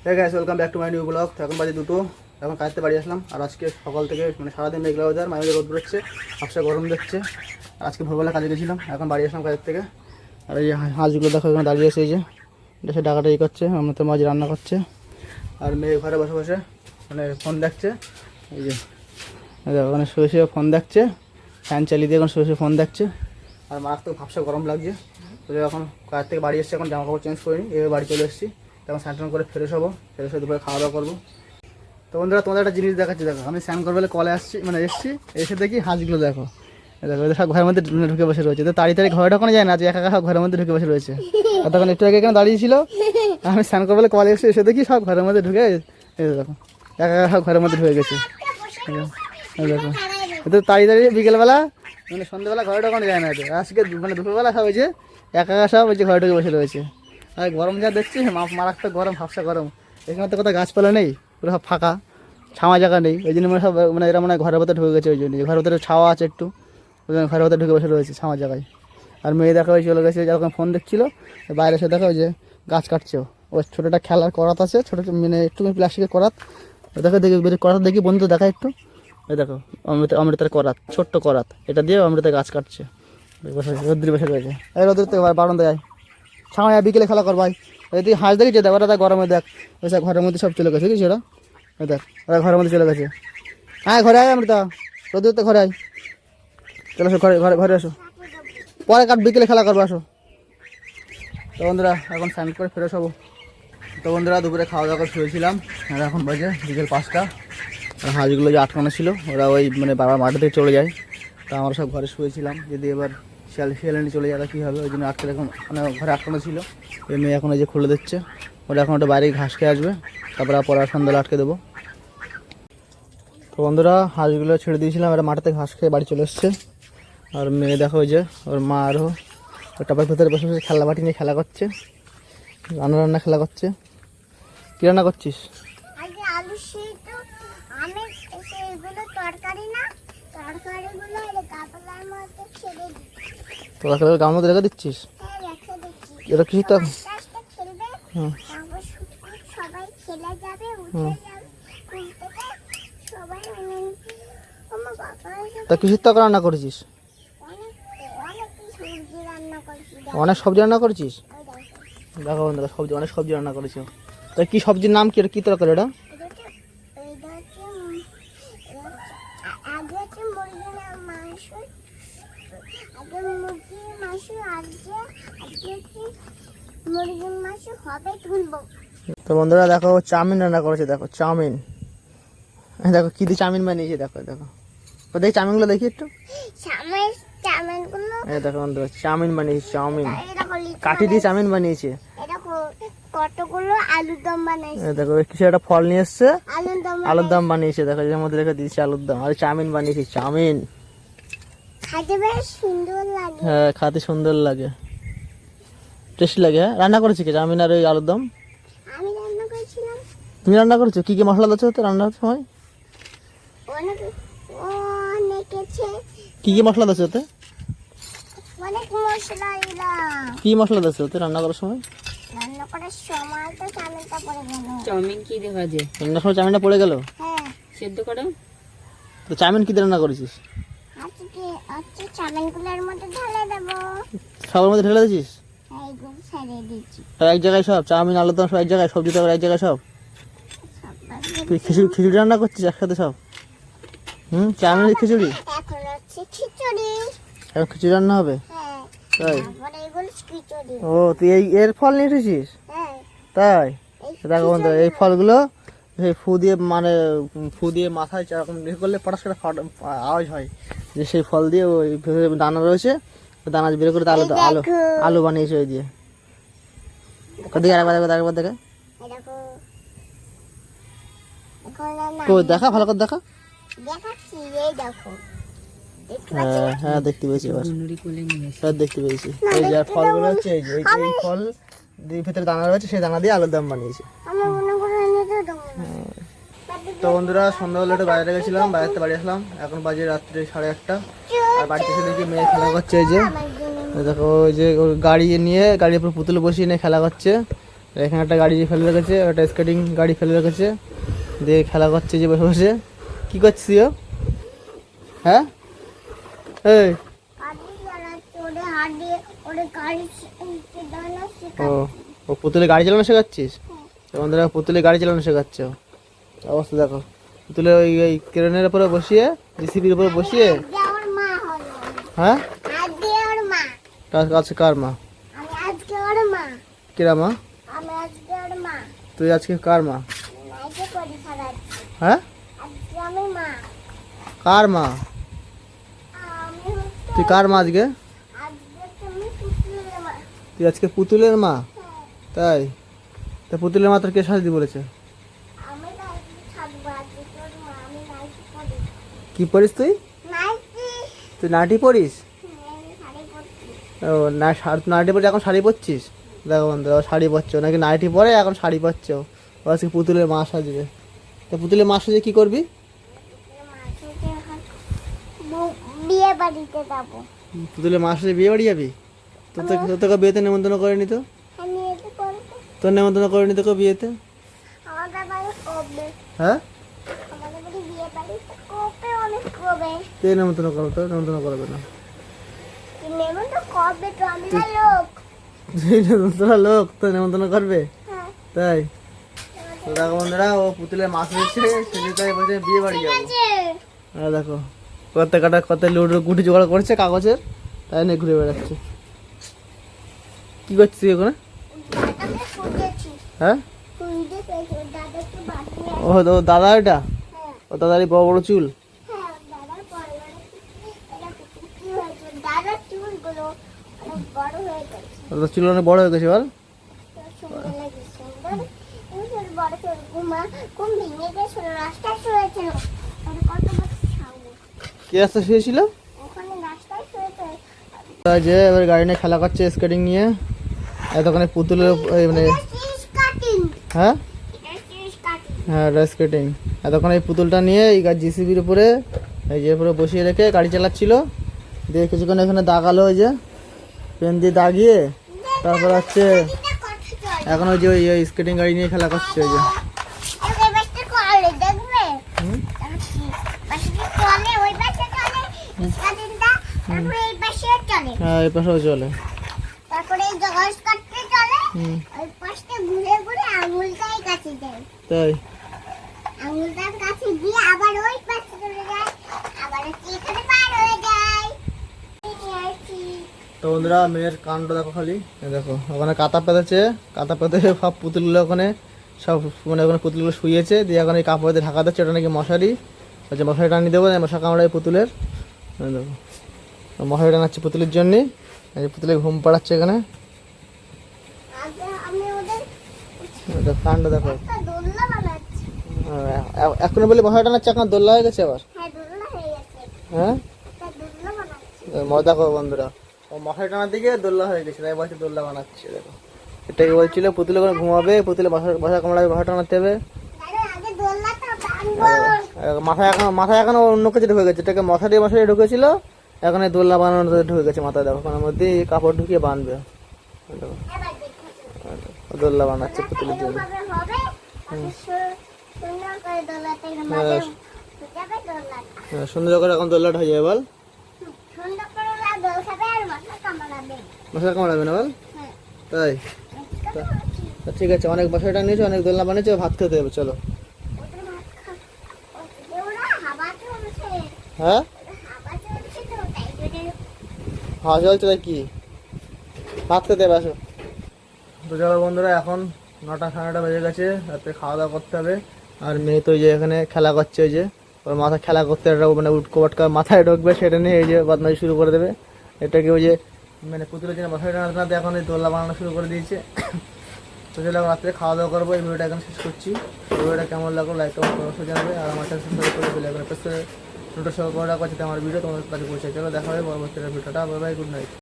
হ্যাঁ guys, welcome back to my new blog. তো এখন বাজে 2টো, এখন কাজতে বাড়ি আসলাম। আর আজকে সকাল থেকে মানে সারাদিন মেঘলা ওয়েদার, মাঝে রোদ বেরোচ্ছে, হাফসা গরম দিচ্ছে। আর আজকে ভোরবেলা কাজে গেছিলাম, এখন বাড়ি আসলাম কাজের থেকে। আর এই হাঁসগুলো দেখো এখানে দাঁড়িয়ে এসে, এই যে দেশে ডাকাটাই করছে, আমরা তো মাঝে রান্না করছে। আর মেয়ে ঘরে বসে বসে মানে ফোন দেখছে, এই যে ওখানে শুয়ে শুয়ে ফোন দেখছে, ফ্যান চালিয়ে দিয়ে এখন শুয়ে শুয়ে ফোন দেখছে। আর মার তো হাফসা গরম লাগছে। তো এখন কাজ থেকে বাড়ি এসেছি, এখন জামা কাপড় চেঞ্জ করিনি, এবার বাড়ি চলে এসেছি। তখন স্নান করে ফ্রেশ হবো, ফ্রেশ হয়ে দুপুরে খাওয়া দাওয়া করবো। তো বন্ধুরা তোমাদের একটা জিনিস দেখাচ্ছি, দেখো আমি স্নান করবে কলে আসছি, মানে এসছি, এসে দেখি হাঁসগুলো দেখো, দেখো এদের সব ঘরের মধ্যে ঢুকে বসে রয়েছে। তো তাড়াতাড়ি ঘরে ঢোকানো যায় না, যে একা একা সব ঘরের মধ্যে ঢুকে বসে রয়েছে। আর তখন একটু আগে এখানে দাঁড়িয়েছিল, আমি স্নান করবে কলে এসে দেখি সব ঘরের মধ্যে ঢুকে, দেখো একা একা সব ঘরের মধ্যে ঢুকে গেছে। দেখো তো তাড়াতাড়ি বিকেলবেলা মানে সন্ধ্যেবেলা ঘরে ঢোকানো যায় না, আজকে মানে দুপুরবেলা সব হয়েছে একা একা সব হয়েছে ঘরে ঢুকে বসে রয়েছে। আর গরম যা দেখছি, মারাত্মক গরম, হাফসা গরম। এখানে তো কোথাও গাছপালা নেই, পুরো সব ফাঁকা, ছাওয়া জায়গা নেই, ওই জন্য মানে সব মানে এরা মানে ঘরের ভেতরে ঢুকে গেছে। ওই জন্য ঘরের ভেতরে ছাওয়া আছে একটু, ওই জন্য ঘরের ভেতরে ঢুকে বসে রয়েছে ছাওয়া জায়গায়। আর মেয়ে দেখা হয়ে চলে গেছে, যখন ফোন দেখছিল বাইরে এসে দেখা ওই যে গাছ কাটছে। ওই ছোটোটা খেলার করাত আছে, ছোটো মানে একটু প্লাস্টিকের করাত, দেখো দেখি করাত দেখি বন্ধু দেখা একটু, ওই দেখো অমৃতের করাত, ছোট্ট করাত, এটা দিয়ে অমৃতের গাছ কাটছে। রোদ্রি বসে রয়েছে, এই রোদ্র থেকে বারণ দেয় ছাওয়া, বিকেলে খেলা কর ভাই। তুই হাঁস দেখেছি, দেখ ওরা দেখ গরমে দেখ, ওই সব ঘরের মধ্যে সব চলে গেছে, কিছু ওরা দেখ, ওরা ঘরের মধ্যে চলে গেছে। হ্যাঁ ঘরে আয় অমৃতা, রোদ্রতে ঘরে আয়, চলে আসো ঘরে, ঘরে ঘরে আসো, পরে কাট বিকেলে খেলা করবো, আসো। তো বন্ধুরা এখন স্নান করে ফ্রেশ হবো। তো বন্ধুরা দুপুরে খাওয়া দাওয়া করে শুয়েছিলাম, আর এখন বাজে বিকেল 5টা। আর হাঁসগুলো যে আটকানো ছিল, ওরা ওই মানে বাবা মাঠে থেকে চলে যায়। তো আমরা সব ঘরে শুয়েছিলাম, যদি এবার শিয়ালে চলে যাবে কী হবে, ওই জন্য আটকে এখন মানে ঘরে আটকানো ছিল। এই মেয়ে এখন এই যে খুলে দিচ্ছে, ওরা এখন ওটা বাইরে ঘাস খেয়ে আসবে, তারপরে পরে সন্ধ্যাবেলা আটকে দেবো। তো বন্ধুরা হাঁসগুলো ছেড়ে দিয়েছিলাম, এরা মাঠে থেকে ঘাস খেয়ে বাড়ি চলে এসছে। আর মেয়ে দেখো ওই যে ওর মা আরও টাপার ভেতরে বসে বসে খেলা বাটি নিয়ে খেলা করছে, রান্না খেলা করছে। কী রান্না করছিস? তরকারি গামলার মধ্যে রেখে দিচ্ছিস? এটা কিছু তো তা কিসের তরকারি রান্না করেছিস? অনেক সবজি রান্না করেছিস, দেখো বন্ধুরা সবজি, অনেক সবজি রান্না করেছো। তা কি সবজির নাম কি, এটা কি তরকারি? এটা তো বন্ধুরা দেখো চাউমিন রান্না করেছে, দেখো চাউমিন, দেখো কি দিয়ে চাউমিন বানিয়েছে, দেখো দেখো দেখি চাউমিনগুলো দেখি একটু, দেখো বন্ধুরা চাউমিন বানিয়েছে, চাউমিন কাঠি দিয়ে চাউমিন বানিয়েছে। কতগুলো আলুর দম বানিয়েছে, দেখো কিছু একটা ফল নিয়ে এসছে, আলুর দম বানিয়েছে, দেখো এর মধ্যে রেখে দিয়েছে আলুর দম, আর চাউমিন বানিয়েছে, চাউমিন খেতে বেশ সুন্দর লাগে। হ্যাঁ খেতে সুন্দর লাগে, টেস্টি লাগে। হ্যাঁ রান্না করেছি কি চাউমিন আর ওই আলুর দম? আমি রান্না করেছিলাম। তুমি রান্না করেছো? কি কি মশলা দিচ্ছ তো রান্নার সময়? কি কি মশলা দিচ্ছ ওতে? অনেক মশলা দিলাম। কি মশলা দিচ্ছ ওতে রান্না করার সময়? রান্না করার সময় তো চাউমিনটা পড়ে গেল। চাউমিন কি দিয়ে ভাজে? রান্নার সময় চাউমিনটা পড়ে গেল? হ্যাঁ সেদ্ধ করো। তো চাউমিন কি দিয়ে রান্না করেছিস? আজকে চাউমিনগুলোর মধ্যে ঢেলে দেবো। সবার মধ্যে ঢেলে দিয়েছিস? এইগুলো ছেড়ে দিচ্ছি এক জায়গায় সব চাউমিন আলুর দম সব এক জায়গায়, সবজি তো এক জায়গায় সব। তুই খিচুড়ি রান্না করছিস একসাথে সব? চাউমিন খিচুড়ি? এখন হচ্ছে খিচুড়ি। এখন খিচুড়ি রান্না হবে? হ্যাঁ তাই? তারপরে এগুলো খিচুড়ি। ও তুই এর ফল নিয়ে এসেছিস? হ্যাঁ তাই? দেখো বন্ধু এই ফলগুলো সেই ফু দিয়ে মাথায় এরকম রেখে করলে পটাশ করে আওয়াজ হয়, যে সেই ফল দিয়ে ওই দানা রয়েছে, দানা বের করে আলু আলু আলু বানিয়েছে ওই দিয়ে। দেখি আরেকবার দেখে দেখা ভালো করে দেখা। দেখাচ্ছি, এই দেখো। হ্যাঁ হ্যাঁ দেখতে পেয়েছি, এবার দেখতে পেয়েছি। এই যে ফলগুলো হচ্ছে এই যে এই ফল দিয়ে ভেতরে দানা রয়েছে, সেই দানা দিয়ে আলুর দম বানিয়েছে। তো বন্ধুরা সন্ধ্যাবেলা একটু বাইরে গেছিলাম, বাইরে বাড়ি আসলাম, এখন বাজে রাত্রে 8:30। আর বাড়িতে এসে দেখি মেয়ে খেলা করছে, এই যে দেখো ওই যে গাড়ি নিয়ে গাড়ির উপর পুতুল বসিয়ে নিয়ে খেলা করছে, এখানে একটা গাড়ি ফেলে রেখেছে, একটা স্কেটিং গাড়ি ফেলে রেখেছে, দিয়ে খেলা করছে যে বসে বসে। কী করছিস ও? হ্যাঁ এই ও ও পুতুলে গাড়ি চালানো শেখাচ্ছিস? বন্ধুরা পুতুলে গাড়ি চালানো শেখাচ্ছে ও। অবস্থা দেখো, পুতুলে ওই ক্রেনের উপরে বসিয়ে, জিসিবির উপরে বসিয়ে। হ্যাঁ কাছে কার মা? কিরা মা? তুই আজকে কার মা? হ্যাঁ কার মা? তুই কার মা আজকে? তুই আজকে পুতুলের মা? তাই? তা পুতুলের মা তোর কে সাজতে বলেছে? কি পড়িস তুই? তুই নাইটি পড়িস? ও না, নাইটি পরে এখন শাড়ি পরছিস? দেখো বন্ধু, শাড়ি পরছো নাকি নাইটি পরে এখন শাড়ি পরছো। ও আজকে পুতুলের মা সাজবে। তা পুতুলের মা সাজে কি করবি? বিয়ে বাড়িতে যাবো। পুতুলের মা সাজে বিয়ে বাড়ি যাবি? তোকে বিয়েতে নেমন্তন্ন করেনি তো? আমি এটা করবো। তোর নেমন্তন্ন করেনি তোকে বিয়েতে? আমাদের বাড়ি কবে? হ্যাঁ আমাদের বাড়ি বিয়ে বাড়িতে কবে? অনেক কবে। তুই নেমন্তন্ন করো, তো নেমন্তন্ন করবে না। নেমন্তন্ন কবে? তো আমি না লোক। তোরা লোক, তো নেমন্তন্ন করবে? হ্যাঁ। তাই? তো দেখো বন্ধুরা, ও পুতুলের মাছ হচ্ছে, সেটা তাই বলছে বিয়ে বাড়ি যাবো। হ্যাঁ দেখো কত লুডোর গুটি জোগাড় করছে কাগজের, তাই নিয়ে ঘুরে বেড়াচ্ছে। কি করছিস তুই ওখানে? দাদাকে খুঁজেছি। হ্যাঁ খুঁজে পেয়েছি। দাদাকে বানিয়ে। ও দাদা, এটা হ্যাঁ। ও দাদারই বড় বড় চুল। হ্যাঁ, দাদার পরিবারে এটা কি হয়েছে? দাদার চুলগুলো অনেক বড় হয়ে গেছে। দাদার চুল অনেক বড় হয়ে গেছে বল। সুন্দর লাগে, সুন্দর। এই বড় চুল ঘুম ভেঙে গেছিল, রাস্তায় শুয়েছিল। আর কত বড় সাউন্ড। কে রাস্তা শুয়েছিল? ওখানে রাস্তায় শুয়েছে। যে এবার গাড়ি নিয়ে খেলা করছে স্কেটিং নিয়ে। এতক্ষণে পুতুলের মানে কাটিং। হ্যাঁ কাটিং। হ্যাঁ স্কেটিং। এতক্ষণ এই পুতুলটা নিয়ে এই জিসিবির উপরে, এই যে উপরে বসিয়ে রেখে গাড়ি চালাচ্ছিল। দিয়ে কিছুক্ষণ এখানে দাগালো, ওই যে পেন দিয়ে দাগিয়ে তারপর হচ্ছে এখন ওই যে ওই স্কেটিং গাড়ি নিয়ে খেলা করছে। ওই যে হ্যাঁ এই পাশেও চলে। তারপরে জগাস কাটতে চলে, ওই পাশে ঘুরে ঘুরে আঙুলটাই কাছে যায়। তাই? আঙুলটার কাছে গিয়ে আবার ওই পাশে চলে যায়, আবার এখানে পার হয়ে যায়। তো বন্ধুরা মেয়ের কাণ্ড দেখো খালি, এই দেখো ওখানে কাঁথা পেতেছে, কাঁথা পেতে সব পুতুলগুলো ওখানে সব মানে ওখানে পুতুলগুলো শুয়েছে, দিয়ে এখন এই কাপড় দিয়ে ঢাকা দিচ্ছে। ওটা নাকি মশারি, হচ্ছে মশারি টানিয়ে দেবো, মশা কামড়ায় পুতুলের। দেখো মশারি টানাচ্ছে পুতুলের জন্যে, এই পুতুলে ঘুম পাড়াচ্ছে এখানে। কাণ্ড দেখো, এখনো বলে মশারি টানাচ্ছে, এখন দোল্লা হয়ে গেছে আবার। হ্যাঁ দেখো বন্ধুরা, ও মশারি টানার দিকে দোল্লা হয়ে গেছে, তাই বলছে দোল্লা বানাচ্ছে। দেখো এটাকে বলছিল পুতুলে করে ঘুমাবে, পুতুলে বাসা কামড়াবে, বাসা টানাতে হবে। মাথায় এখন অন্য কিছু ঢুকে গেছে, এটাকে মশারি ঢুকেছিল, এখন এই দোল্লা বানানো ঢুকে গেছে মাথায়। দেখো ওখানের মধ্যে কাপড় ঢুকিয়ে বাঁধবে, দোল্লা বানাচ্ছে পুতুলের জন্য। সুন্দর করে এখন দোল্লাটা হয়ে যাবে বল। মশা কামড়াবে না বল? তাই? ঠিক আছে, অনেক মশারিটা নিয়েছো, অনেক দোলনা বানিয়েছো, ভাত খেতে হবে, চলো। হ্যাঁ হাওয়া চলছে, তাই কি ভাত খেতে হবে, আসো। তো চলো বন্ধুরা, এখন 9টা 9:30 বেজে গেছে, রাতে খাওয়া দাওয়া করতে হবে। আর মেয়ে তো ওই যে এখানে খেলা করছে, ওই যে ওর মাথায় খেলা করতে একটা মানে উটকো বাটকা মাথায় ঢুকবে, সেটা নিয়ে এই যে বদমাইশি শুরু করে দেবে। এটাকে ওই যে মানে পুতুলের জন্য মশারি টানাতে এখন এই দোল্লা বানানো শুরু করে দিয়েছে। তো চলো রাত্রে খাওয়া দাওয়া করবো, এই ভিডিওটা এখন শেষ করছি। ভিডিওটা কেমন লাগলো লাইক কমেন্ট অবশ্যই জানাবে, আর আমার চ্যানেল সাবস্ক্রাইব করে দিলে এখন নোটিফিকেশন করে রাখো যাতে আমার ভিডিও তোমাদের কাছে পৌঁছে। চলো দেখা হবে পরবর্তী ভিডিওটা, বাই বাই, গুড নাইট।